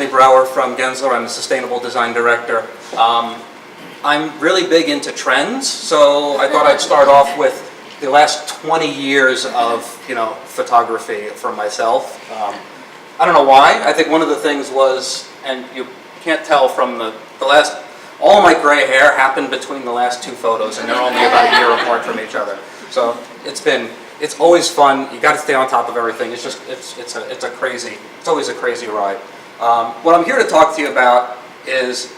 Brower from Gensler. I'm the Sustainable Design Director. I'm really big into trends, so I thought I'd start off with the last 20 years of, photography for myself. I don't know why. I think one of the things was, and you can't tell from the last, all of my gray hair happened between the last two photos, and they're only about a year apart from each other. So it's always fun. You got to stay on top of everything. It's just, it's always a crazy ride. What I'm here to talk to you about is,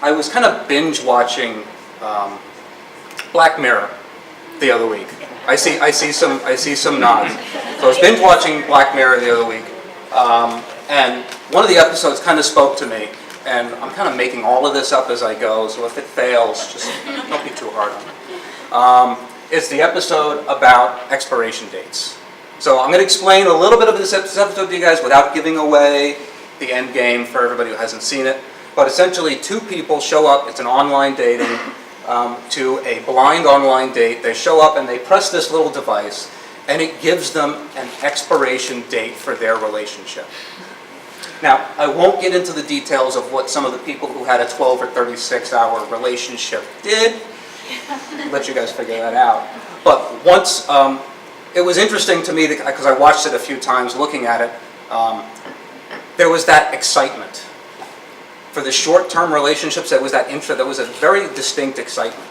I was kind of binge watching Black Mirror the other week. I see some nods. So I was binge watching Black Mirror the other week, and one of the episodes kind of spoke to me. And I'm kind of making all of this up as I go, so if it fails, just don't be too hard on it. It's the episode about expiration dates. So I'm going to explain a little bit of this episode to you guys without giving away the end game for everybody who hasn't seen it. But essentially, two people show up, it's an online dating, to a blind online date. They show up and they press this little device, and it gives them an expiration date for their relationship. Now, I won't get into the details of what some of the people who had a 12 or 36-hour relationship did. I'll let you guys figure that out. But once, it was interesting to me, because I watched it a few times looking at it, there was that excitement. For the short-term relationships, there was a very distinct excitement.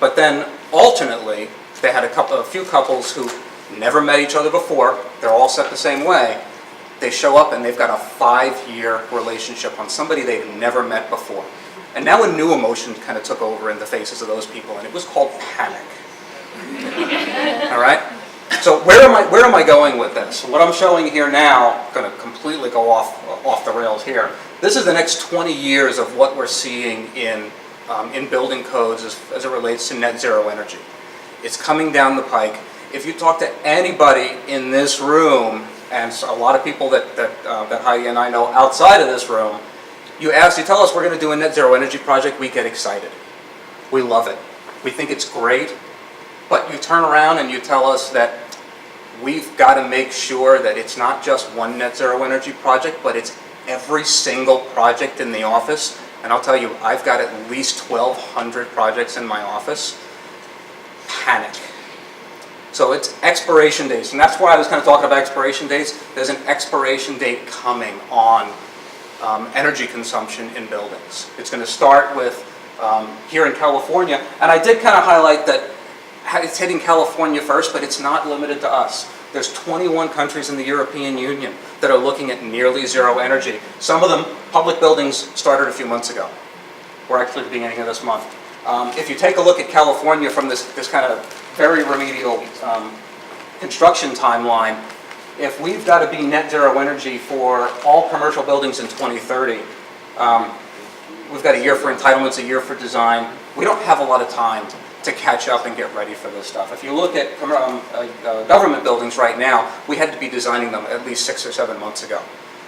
But then, alternately, they had a few couples who never met each other before. They're all set the same way. They show up and they've got a 5-year relationship on somebody they've never met before. And now a new emotion kind of took over in the faces of those people, and it was called panic. All right? So where am I going with this? What I'm showing here now, I'm going to completely go off the rails here. This is the next 20 years of what we're seeing in building codes as it relates to net zero energy. It's coming down the pike. If you talk to anybody in this room, and so a lot of people that Heidi and I know outside of this room, you tell us we're going to do a net zero energy project, we get excited. We love it. We think it's great. But you turn around and you tell us that we've got to make sure that it's not just one net zero energy project, but it's every single project in the office. And I'll tell you, I've got at least 1,200 projects in my office. Panic. So it's expiration dates, and that's why I was kind of talking about expiration dates. There's an expiration date coming on energy consumption in buildings. It's going to start with here in California, and I did kind of highlight that it's hitting California first, but it's not limited to us. There's 21 countries in the European Union that are looking at nearly zero energy. Some of them, public buildings, started a few months ago. We're actually at the beginning of this month. If you take a look at California from this kind of very remedial construction timeline, if we've got to be net zero energy for all commercial buildings in 2030, we've got a year for entitlements, a year for design. We don't have a lot of time to catch up and get ready for this stuff. If you look at government buildings right now, we had to be designing them at least 6 or 7 months ago.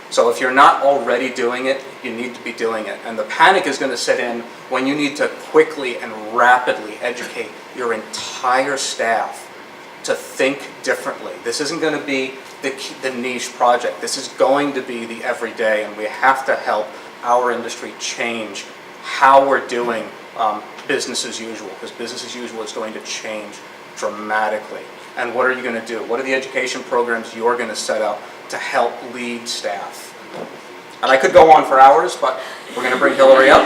So if you're not already doing it, you need to be doing it. And the panic is going to set in when you need to quickly and rapidly educate your entire staff to think differently. This isn't going to be the niche project. This is going to be the everyday, and we have to help our industry change how we're doing business as usual, because business as usual is going to change dramatically. And what are you going to do? What are the education programs you're going to set up to help lead staff? And I could go on for hours, but we're going to bring Hillary up.